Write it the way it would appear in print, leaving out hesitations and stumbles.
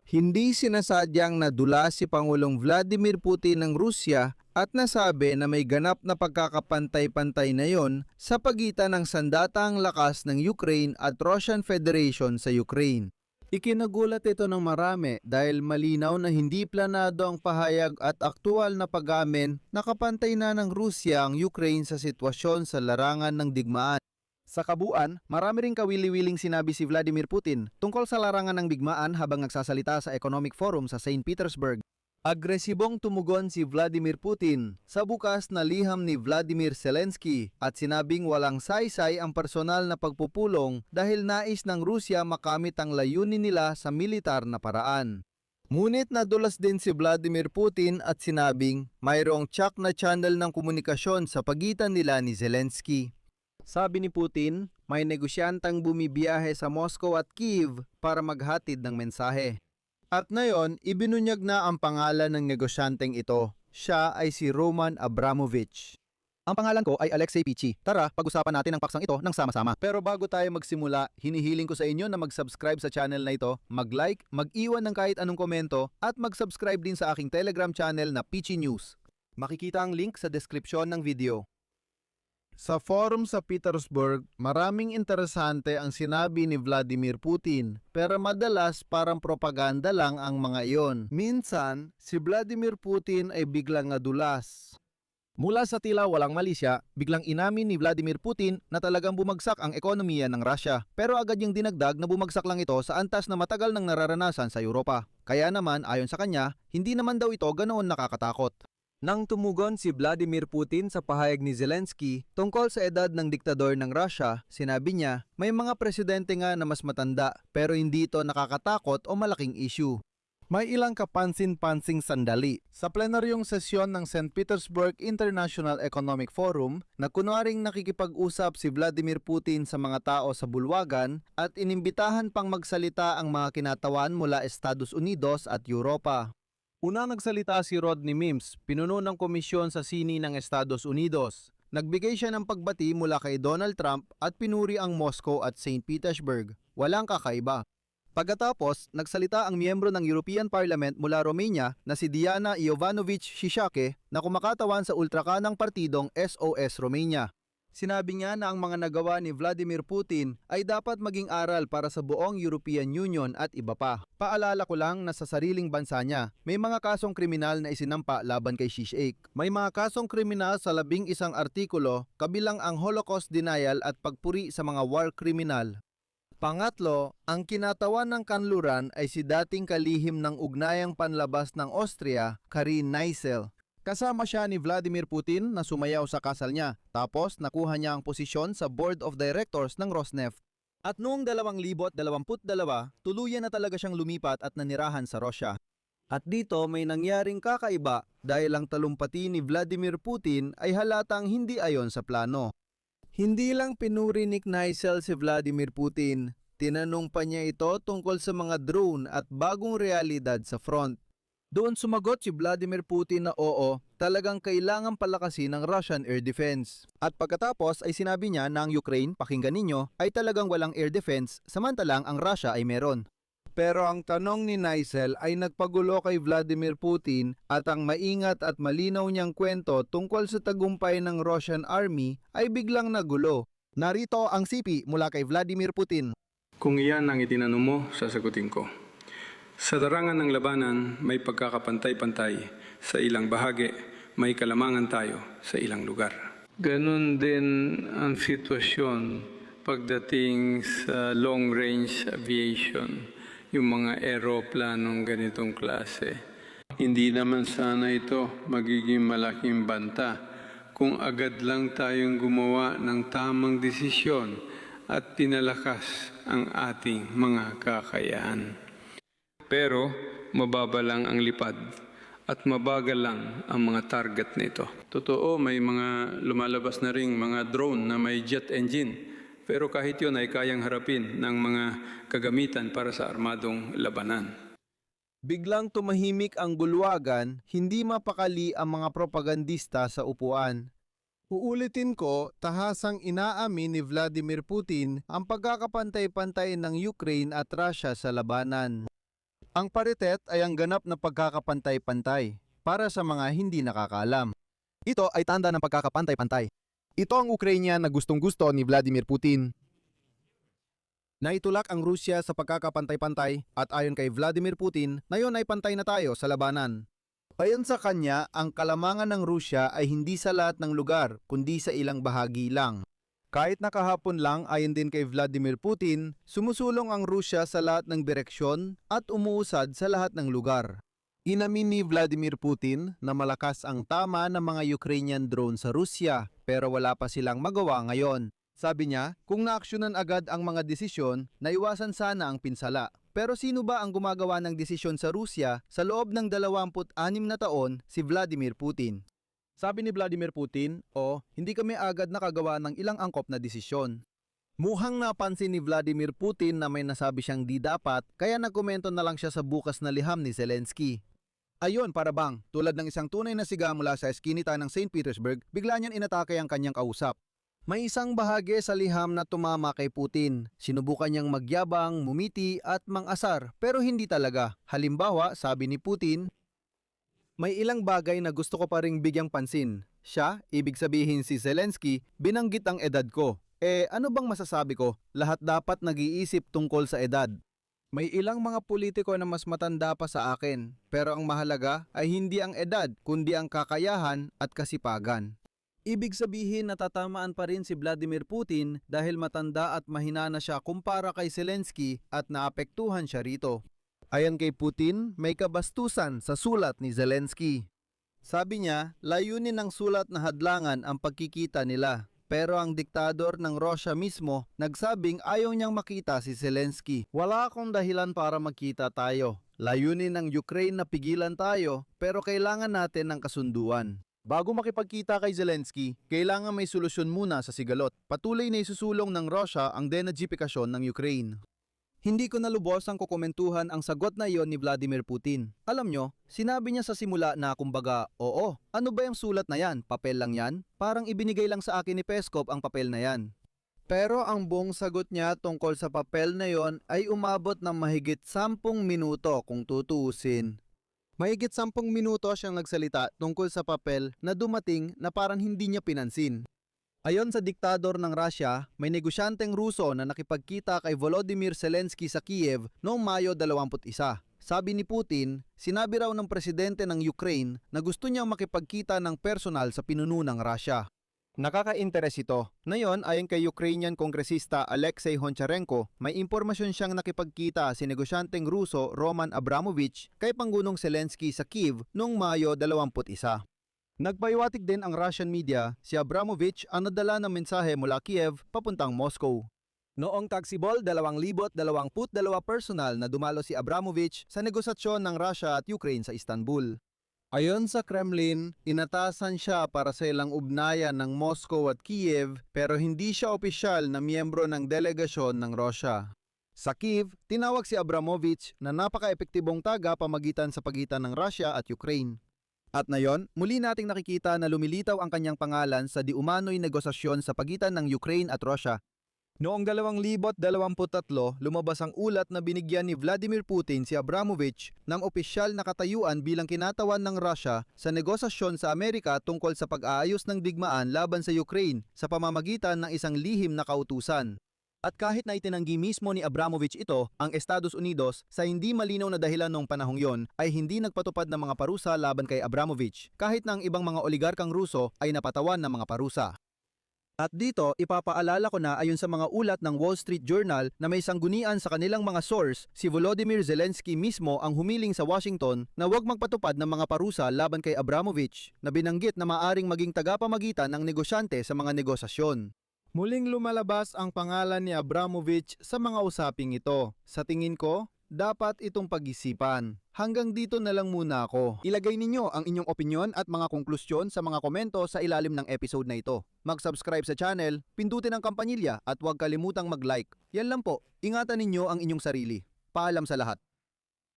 Hindi sinasadyang nadula si Pangulong Vladimir Putin ng Rusya at nasabi na may ganap na pagkakapantay-pantay na yon sa pagitan ng sandatang lakas ng Ukraine at Russian Federation sa Ukraine. Ikinagulat ito ng marami dahil malinaw na hindi planado ang pahayag at aktual na pag-amin na kapantay na ng Rusya ang Ukraine sa sitwasyon sa larangan ng digmaan. Sa kabuuan, marami ring kawili-wiling sinabi si Vladimir Putin tungkol sa larangan ng digmaan habang nagsasalita sa Economic Forum sa St. Petersburg. Agresibong tumugon si Vladimir Putin sa bukas na liham ni Vladimir Zelensky at sinabing walang saysay ang personal na pagpupulong dahil nais ng Rusya makamit ang layunin nila sa militar na paraan. Ngunit nadulas din si Vladimir Putin at sinabing mayroong tsak na channel ng komunikasyon sa pagitan nila ni Zelensky. Sabi ni Putin, may negosyantang bumibiyahe sa Moscow at Kyiv para maghatid ng mensahe. At ngayon, ibinunyag na ang pangalan ng negosyanteng ito. Siya ay si Roman Abramovich. Ang pangalan ko ay Alexei Pichi. Tara, pag-usapan natin ang paksang ito ng sama-sama. Pero bago tayo magsimula, hinihiling ko sa inyo na mag-subscribe sa channel na ito, mag-like, mag-iwan ng kahit anong komento, at mag-subscribe din sa aking Telegram channel na Pichi News. Makikita ang link sa deskripsyon ng video. Sa forum sa Petersburg, maraming interesante ang sinabi ni Vladimir Putin, pero madalas parang propaganda lang ang mga iyon. Minsan, si Vladimir Putin ay biglang nadulas. Mula sa tila walang malisya, biglang inamin ni Vladimir Putin na talagang bumagsak ang ekonomiya ng Russia. Pero agad niyang dinagdag na bumagsak lang ito sa antas na matagal nang nararanasan sa Europa. Kaya naman, ayon sa kanya, hindi naman daw ito ganoon nakakatakot. Nang tumugon si Vladimir Putin sa pahayag ni Zelensky tungkol sa edad ng diktador ng Russia, sinabi niya, may mga presidente nga na mas matanda pero hindi ito nakakatakot o malaking issue. May ilang kapansin-pansing sandali. Sa plenaryong sesyon ng St. Petersburg International Economic Forum, na kunwaring nakikipag-usap si Vladimir Putin sa mga tao sa bulwagan at inimbitahan pang magsalita ang mga kinatawan mula Estados Unidos at Europa. Unang nagsalita si Rodney Mims, pinuno ng komisyon sa Sini ng Estados Unidos. Nagbigay siya ng pagbati mula kay Donald Trump at pinuri ang Moscow at St. Petersburg. Walang kakaiba. Pagkatapos, nagsalita ang miyembro ng European Parliament mula Romania na si Diana Iovanovich Shishake na kumakatawan sa ultrakanang partidong SOS Romania. Sinabi niya na ang mga nagawa ni Vladimir Putin ay dapat maging aral para sa buong European Union at iba pa. Paalala ko lang na sa sariling bansa niya, may mga kasong kriminal na isinampa laban kay Shishake. May mga kasong kriminal sa 11 artikulo, kabilang ang Holocaust denial at pagpuri sa mga war criminal. Pangatlo, ang kinatawan ng kanluran ay si dating kalihim ng ugnayang panlabas ng Austria, Karin Knizia. Kasama siya ni Vladimir Putin na sumayaw sa kasal niya, tapos nakuha niya ang posisyon sa Board of Directors ng Rosneft. At noong 2022, tuluyan na talaga siyang lumipat at nanirahan sa Russia. At dito may nangyaring kakaiba dahil ang talumpati ni Vladimir Putin ay halatang hindi ayon sa plano. Hindi lang pinuri ni Knizia si Vladimir Putin, tinanong pa niya ito tungkol sa mga drone at bagong realidad sa front. Doon sumagot si Vladimir Putin na oo, talagang kailangan palakasin ng Russian air defense. At pagkatapos ay sinabi niya na ang Ukraine, pakinggan ninyo, ay talagang walang air defense samantalang ang Russia ay meron. Pero ang tanong ni Knizia ay nagpagulo kay Vladimir Putin at ang maingat at malinaw niyang kwento tungkol sa tagumpay ng Russian Army ay biglang nagulo. Narito ang sipi mula kay Vladimir Putin. Kung iyan ang itinanong mo, sasagutin ko. Sa larangan ng labanan, may pagkakapantay-pantay. Sa ilang bahagi, may kalamangan tayo sa ilang lugar. Ganon din ang sitwasyon pagdating sa long-range aviation, yung mga aeroplanong ganitong klase. Hindi naman sana ito magiging malaking banta kung agad lang tayong gumawa ng tamang desisyon at pinalakas ang ating mga kakayahan. Pero mababa lang ang lipad at mabagal lang ang mga target nito. Totoo, may mga lumalabas na ring mga drone na may jet engine. Pero kahit yun ay kayang harapin ng mga kagamitan para sa armadong labanan. Biglang tumahimik ang bulwagan, hindi mapakali ang mga propagandista sa upuan. Uulitin ko, tahasang inaamin ni Vladimir Putin ang pagkakapantay-pantay ng Ukraine at Russia sa labanan. Ang paritet ay ang ganap na pagkakapantay-pantay para sa mga hindi nakakaalam. Ito ay tanda ng pagkakapantay-pantay. Ito ang Ukraine na gustong-gusto ni Vladimir Putin. Naitulak ang Rusya sa pagkakapantay-pantay at ayon kay Vladimir Putin, ngayon ay pantay na tayo sa labanan. Ayon sa kanya, ang kalamangan ng Rusya ay hindi sa lahat ng lugar, kundi sa ilang bahagi lang. Kahit nakahapon lang, ayon din kay Vladimir Putin, sumusulong ang Rusya sa lahat ng direksyon at umuusad sa lahat ng lugar. Inamin ni Vladimir Putin na malakas ang tama ng mga Ukrainian drone sa Rusya, pero wala pa silang magawa ngayon. Sabi niya, kung naaksyonan agad ang mga desisyon, naiwasan sana ang pinsala. Pero sino ba ang gumagawa ng desisyon sa Rusya sa loob ng 26 na taon? Si Vladimir Putin. Sabi ni Vladimir Putin, hindi kami agad nakagawa ng ilang angkop na desisyon. Mukhang napansin ni Vladimir Putin na may nasabi siyang di dapat, kaya nagkomento na lang siya sa bukas na liham ni Zelensky. Ayon, para bang, tulad ng isang tunay na siga mula sa eskinita ng St. Petersburg, bigla niyan inatake ang kanyang kausap. May isang bahagi sa liham na tumama kay Putin. Sinubukan niyang magyabang, mumiti at mang-asar, pero hindi talaga. Halimbawa, sabi ni Putin, may ilang bagay na gusto ko pa ring bigyang pansin. Siya, ibig sabihin si Zelensky, binanggit ang edad ko. Ano bang masasabi ko? Lahat dapat nag-iisip tungkol sa edad. May ilang mga politiko na mas matanda pa sa akin, pero ang mahalaga ay hindi ang edad, kundi ang kakayahan at kasipagan. Ibig sabihin natatamaan pa rin si Vladimir Putin dahil matanda at mahina na siya kumpara kay Zelensky at naapektuhan siya rito. Ayon kay Putin, may kabastusan sa sulat ni Zelensky. Sabi niya, layunin ng sulat na hadlangan ang pagkikita nila. Pero ang diktador ng Russia mismo nagsabing ayaw niyang makita si Zelensky. Wala akong dahilan para magkita tayo. Layunin ng Ukraine na pigilan tayo pero kailangan natin ng kasunduan. Bago makipagkita kay Zelensky, kailangan may solusyon muna sa sigalot. Patuloy na isusulong ng Russia ang denazifikasyon ng Ukraine. Hindi ko nalubos ang kukomentuhan ang sagot na iyon ni Vladimir Putin. Alam nyo, sinabi niya sa simula na kumbaga, oo, ano ba yung sulat na yan? Papel lang yan? Parang ibinigay lang sa akin ni Peskov ang papel na yan. Pero ang buong sagot niya tungkol sa papel na yon ay umabot ng mahigit 10 minuto kung tutuusin. Mahigit 10 minuto siyang nagsalita tungkol sa papel na dumating na parang hindi niya pinansin. Ayon sa diktador ng Russia, may negosyanteng Ruso na nakipagkita kay Volodymyr Zelensky sa Kiev noong Mayo 21. Sabi ni Putin, sinabi raw ng presidente ng Ukraine na gusto niyang makipagkita ng personal sa pinuno ng Russia. Nakaka-interes ito. Ngayon, ayon kay Ukrainian kongresista Alexei Honcharenko, may impormasyon siyang nakipagkita si negosyanteng Ruso Roman Abramovich kay Pangulong Zelensky sa Kiev noong Mayo 21. Nagpahiwatig din ang Russian media, si Abramovich ang nadala ng mensahe mula Kiev papuntang Moscow. Noong tagsibol 2022 personal na dumalo si Abramovich sa negosasyon ng Russia at Ukraine sa Istanbul. Ayon sa Kremlin, inatasan siya para sa ilang ugnayan ng Moscow at Kiev pero hindi siya opisyal na miyembro ng delegasyon ng Russia. Sa Kiev, tinawag si Abramovich na napaka-epektibong tagapamagitan sa pagitan ng Russia at Ukraine. At ngayon, muli nating nakikita na lumilitaw ang kanyang pangalan sa diumano'y negosasyon sa pagitan ng Ukraine at Russia. Noong 2023, lumabas ang ulat na binigyan ni Vladimir Putin si Abramovich ng opisyal na katayuan bilang kinatawan ng Russia sa negosasyon sa Amerika tungkol sa pag-aayos ng digmaan laban sa Ukraine sa pamamagitan ng isang lihim na kautusan. At kahit na itinanggi mismo ni Abramovich ito, ang Estados Unidos sa hindi malinaw na dahilan noong panahong yon ay hindi nagpatupad ng mga parusa laban kay Abramovich kahit na ang ibang mga oligarkang Ruso ay napatawan ng mga parusa. At dito, ipapaalala ko na ayon sa mga ulat ng Wall Street Journal na may sanggunian sa kanilang mga source, si Volodymyr Zelensky mismo ang humiling sa Washington na huwag magpatupad ng mga parusa laban kay Abramovich na binanggit na maaring maging tagapamagitan ng negosyante sa mga negosasyon. Muling lumalabas ang pangalan ni Abramovich sa mga usaping ito. Sa tingin ko, dapat itong pag-isipan. Hanggang dito na lang muna ako. Ilagay ninyo ang inyong opinyon at mga konklusyon sa mga komento sa ilalim ng episode na ito. Mag-subscribe sa channel, pindutin ang kampanilya at huwag kalimutang mag-like. Yan lang po, ingatan ninyo ang inyong sarili. Paalam sa lahat.